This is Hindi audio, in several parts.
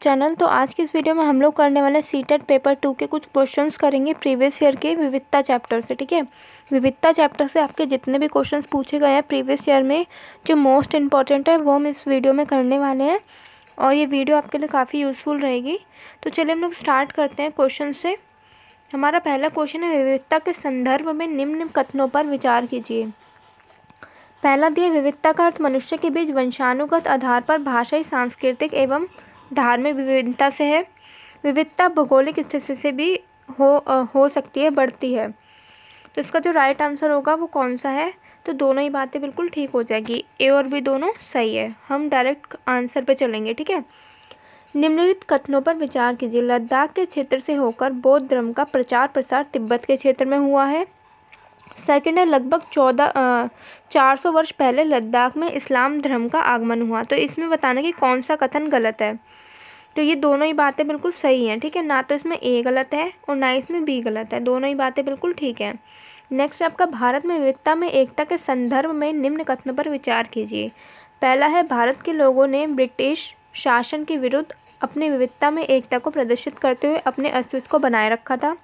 चैनल। तो आज की इस वीडियो में हम लोग करने वाले सीटेट पेपर 2 के कुछ क्वेश्चंस करेंगे प्रीवियस ईयर के विविधता चैप्टर से। ठीक है, विविधता चैप्टर से आपके जितने भी क्वेश्चंस पूछे गए हैं प्रीवियस ईयर में जो मोस्ट इंपॉर्टेंट है वो हम इस वीडियो में करने वाले हैं और ये वीडियो आपके लिए काफ़ी यूज़फुल रहेगी। तो चलिए हम लोग स्टार्ट करते हैं क्वेश्चन से। हमारा पहला क्वेश्चन है, विविधता के संदर्भ में निम्न कथनों पर विचार कीजिए। पहला दिया, विविधता का अर्थ मनुष्य के बीच वंशानुगत आधार पर भाषाई, सांस्कृतिक एवं धार्मिक विविधता से है। विविधता भौगोलिक स्थिति से भी हो सकती है, बढ़ती है। तो इसका जो राइट आंसर होगा वो कौन सा है? तो दोनों ही बातें बिल्कुल ठीक हो जाएगी, ए और बी दोनों सही है। हम डायरेक्ट आंसर पे चलेंगे। ठीक है, निम्नलिखित कथनों पर विचार कीजिए। लद्दाख के क्षेत्र से होकर बौद्ध धर्म का प्रचार प्रसार तिब्बत के क्षेत्र में हुआ है। सेकंड है, लगभग 400 वर्ष पहले लद्दाख में इस्लाम धर्म का आगमन हुआ। तो इसमें बताना कि कौन सा कथन गलत है। तो ये दोनों ही बातें बिल्कुल सही हैं। ठीक है, ना तो इसमें ए गलत है और ना इसमें बी गलत है, दोनों ही बातें बिल्कुल ठीक हैं। नेक्स्ट आपका, भारत में विविधता में एकता के संदर्भ में निम्न कथनों पर विचार कीजिए। पहला है, भारत के लोगों ने ब्रिटिश शासन के विरुद्ध अपनी विविधता में एकता को प्रदर्शित करते हुए अपने अस्तित्व को बनाए रखा था।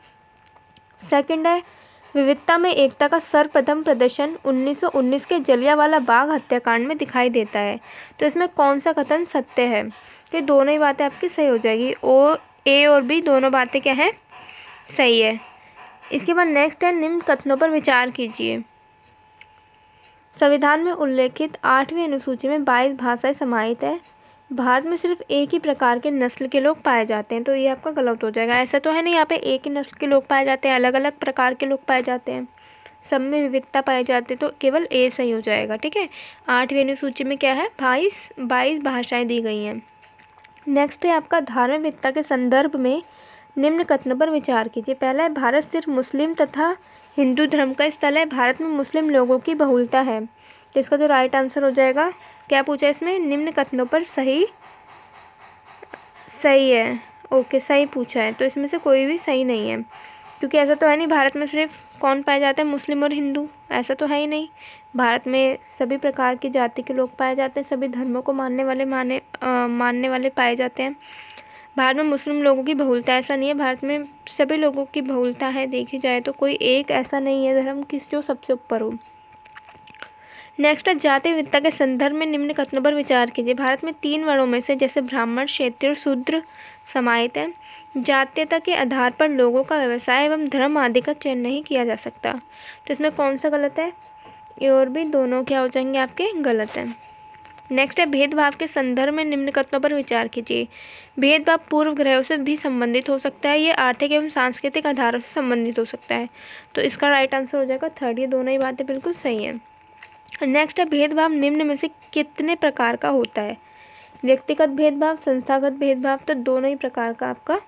सेकंड है, विविधता में एकता का सर्वप्रथम प्रदर्शन 1919 के जलियांवाला बाग हत्याकांड में दिखाई देता है। तो इसमें कौन सा कथन सत्य है? तो दोनों ही बातें आपकी सही हो जाएगी, ए और बी दोनों बातें क्या हैं? सही है। इसके बाद नेक्स्ट है, निम्न कथनों पर विचार कीजिए। संविधान में उल्लेखित 8वीं अनुसूची में 22 भाषाएं समाहित है। भारत में सिर्फ एक ही प्रकार के नस्ल के लोग पाए जाते हैं। तो ये आपका गलत हो जाएगा। ऐसा तो है नहीं, यहाँ पे एक ही नस्ल के लोग पाए जाते हैं, अलग अलग प्रकार के लोग पाए जाते हैं, सब में विविधता पाई जाती है। तो केवल ए सही हो जाएगा। ठीक है, 8वीं अनुसूची में क्या है? 22 भाषाएँ दी गई हैं। नेक्स्ट है आपका, धार्मिक विविधता के संदर्भ में निम्न कथनों पर विचार कीजिए। पहला है, भारत सिर्फ मुस्लिम तथा हिंदू धर्म का स्थल है। भारत में मुस्लिम लोगों की बहुलता है। तो इसका जो राइट आंसर हो जाएगा, क्या पूछा है इसमें? निम्न कथनों पर सही है। ओके, सही पूछा है। तो इसमें से कोई भी सही नहीं है, क्योंकि ऐसा तो है नहीं भारत में सिर्फ कौन पाए जाते हैं? मुस्लिम और हिंदू। ऐसा तो है ही नहीं, भारत में सभी प्रकार की जाति के लोग पाए जाते हैं, सभी धर्मों को मानने वाले पाए जाते हैं। भारत में मुस्लिम लोगों की बहुलता, ऐसा नहीं है, भारत में सभी लोगों की बहुलता है। देखी जाए तो कोई एक ऐसा नहीं है धर्म किस जो सबसे ऊपर हो। नेक्स्ट है, जाति विविधता के संदर्भ में निम्न कथनों पर विचार कीजिए। भारत में 3 वर्णों में से जैसे ब्राह्मण, क्षत्रिय, शूद्र समाहित है। जातीयता के आधार पर लोगों का व्यवसाय एवं धर्म आदि का चयन नहीं किया जा सकता। तो इसमें कौन सा गलत है? ए और बी दोनों क्या हो जाएंगे आपके? गलत है। नेक्स्ट है, भेदभाव के संदर्भ में निम्न कथनों पर विचार कीजिए। भेदभाव पूर्व ग्रहों से भी संबंधित हो सकता है, ये आर्थिक एवं सांस्कृतिक आधारों से संबंधित हो सकता है। तो इसका राइट आंसर हो जाएगा थर्ड। ये दोनों ही बातें बिल्कुल सही हैं। नेक्स्ट है, भेदभाव निम्न में से कितने प्रकार का होता है? व्यक्तिगत भेदभाव, संस्थागत भेदभाव। तो दोनों ही प्रकार का आपका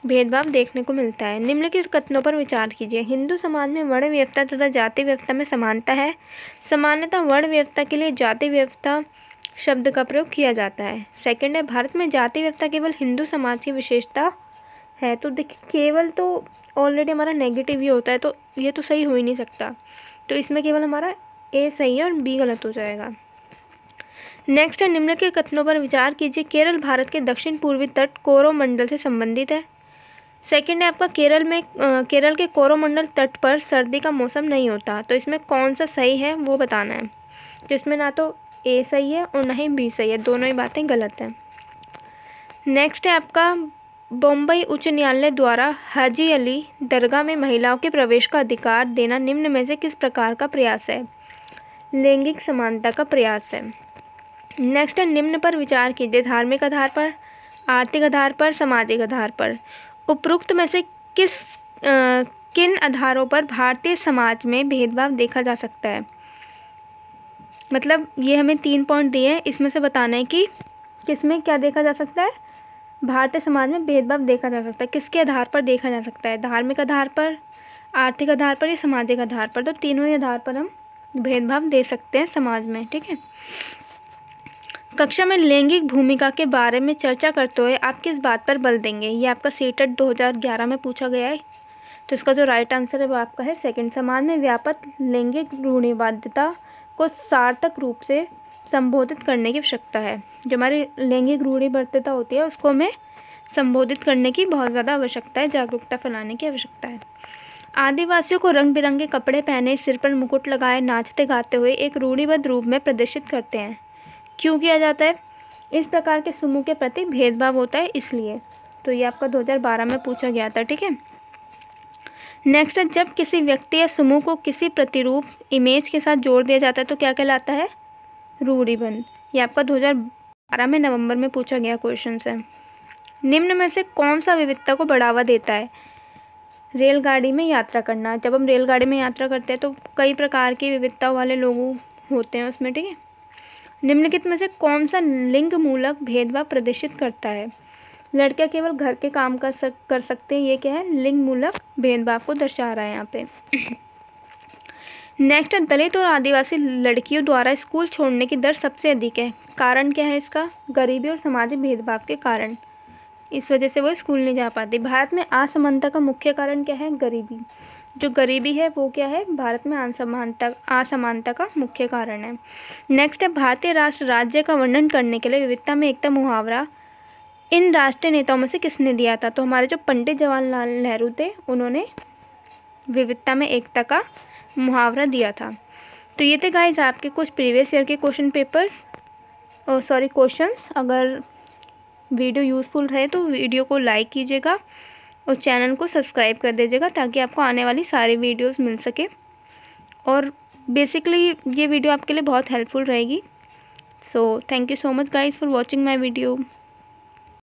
भेदभाव देखने को मिलता है। निम्नलिखित कथनों पर विचार कीजिए। हिंदू समाज में वर्ण व्यवस्था तथा जाति व्यवस्था में समानता है। सामान्यतः वर्ण व्यवस्था के लिए जाति व्यवस्था शब्द का प्रयोग किया जाता है। सेकंड है, भारत में जाति व्यवस्था केवल हिंदू समाज की विशेषता है। तो देखिए, केवल तो ऑलरेडी हमारा नेगेटिव ही होता है, तो ये तो सही हो ही नहीं सकता। तो इसमें केवल हमारा ए सही है और बी गलत हो जाएगा। नेक्स्ट है, निम्नलिखित कथनों पर विचार कीजिए। केरल भारत के दक्षिण पूर्वी तट कोरोमंडल से संबंधित है। सेकंड है आपका, केरल के कोरोमंडल तट पर सर्दी का मौसम नहीं होता। तो इसमें कौन सा सही है वो बताना है। तो इसमें ना तो ए सही है और ना ही बी सही है, दोनों ही बातें गलत हैं। नेक्स्ट है आपका, बम्बई उच्च न्यायालय द्वारा हाजी अली दरगाह में महिलाओं के प्रवेश का अधिकार देना निम्न में से किस प्रकार का प्रयास है? लैंगिक समानता का प्रयास है। नेक्स्ट है, निम्न पर विचार कीजिए। धार्मिक आधार पर, आर्थिक आधार पर, सामाजिक आधार पर। उपरोक्त में से किन आधारों पर भारतीय समाज में भेदभाव देखा जा सकता है? मतलब ये हमें 3 पॉइंट दिए हैं, इसमें से बताना है कि किसमें क्या देखा जा सकता है? भारतीय समाज में भेदभाव देखा जा सकता है। किसके आधार पर देखा जा सकता है? धार्मिक आधार पर, आर्थिक आधार पर या सामाजिक आधार पर। तो तीनों ही आधार पर हम भेदभाव दे सकते हैं समाज में। ठीक है, कक्षा में लैंगिक भूमिका के बारे में चर्चा करते हुए आप किस बात पर बल देंगे? ये आपका सीटेट 2011 में पूछा गया है। तो इसका जो राइट आंसर है वो आपका है सेकंड। समाज में व्यापक लैंगिक रूढ़िवादिता को सार्थक रूप से संबोधित करने की आवश्यकता है। जो हमारी लैंगिक रूढ़िबद्धता होती है उसको हमें संबोधित करने की बहुत ज़्यादा आवश्यकता है, जागरूकता फैलाने की आवश्यकता है। आदिवासियों को रंग बिरंगे कपड़े पहने, सिर पर मुकुट लगाए, नाचते गाते हुए एक रूढ़िबद्ध रूप में प्रदर्शित करते हैं। क्यों किया जाता है? इस प्रकार के समूह के प्रति भेदभाव होता है इसलिए। तो ये आपका 2012 में पूछा गया था, ठीक है। नेक्स्ट है, जब किसी व्यक्ति या समूह को किसी प्रतिरूप इमेज के साथ जोड़ दिया जाता है तो क्या कहलाता है? रूढ़िबद्ध। ये आपका 2012 में नवंबर में पूछा गया क्वेश्चन है। निम्न में से कौन सा विविधता को बढ़ावा देता है? रेलगाड़ी में यात्रा करना। जब हम रेलगाड़ी में यात्रा करते हैं तो कई प्रकार की विविधता वाले लोग होते हैं उसमें, ठीक है। निम्नलिखित में से कौन सा लिंग मूलक भेदभाव प्रदर्शित करता है? लड़कियां केवल घर के काम कर सकते हैं, ये क्या है? लिंग मूलक भेदभाव को दर्शा रहा है यहाँ पे। नेक्स्ट है, दलित और आदिवासी लड़कियों द्वारा स्कूल छोड़ने की दर सबसे अधिक है। कारण क्या है इसका? गरीबी और सामाजिक भेदभाव के कारण, इस वजह से वो स्कूल नहीं जा पाती। भारत में असमानता का मुख्य कारण क्या है? गरीबी। जो गरीबी है वो क्या है? भारत में असमानता का मुख्य कारण है। नेक्स्ट है, भारतीय राष्ट्र राज्य का वर्णन करने के लिए विविधता में एकता मुहावरा इन राष्ट्रीय नेताओं में से किसने दिया था? तो हमारे जो पंडित जवाहरलाल नेहरू थे उन्होंने विविधता में एकता का मुहावरा दिया था। तो ये थे गाइस आपके कुछ प्रीवियस ईयर के क्वेश्चंस। अगर वीडियो यूज़फुल रहे तो वीडियो को लाइक कीजिएगा और चैनल को सब्सक्राइब कर दीजिएगा ताकि आपको आने वाली सारी वीडियोस मिल सके। और बेसिकली ये वीडियो आपके लिए बहुत हेल्पफुल रहेगी। So thank you so much guys for watching my video.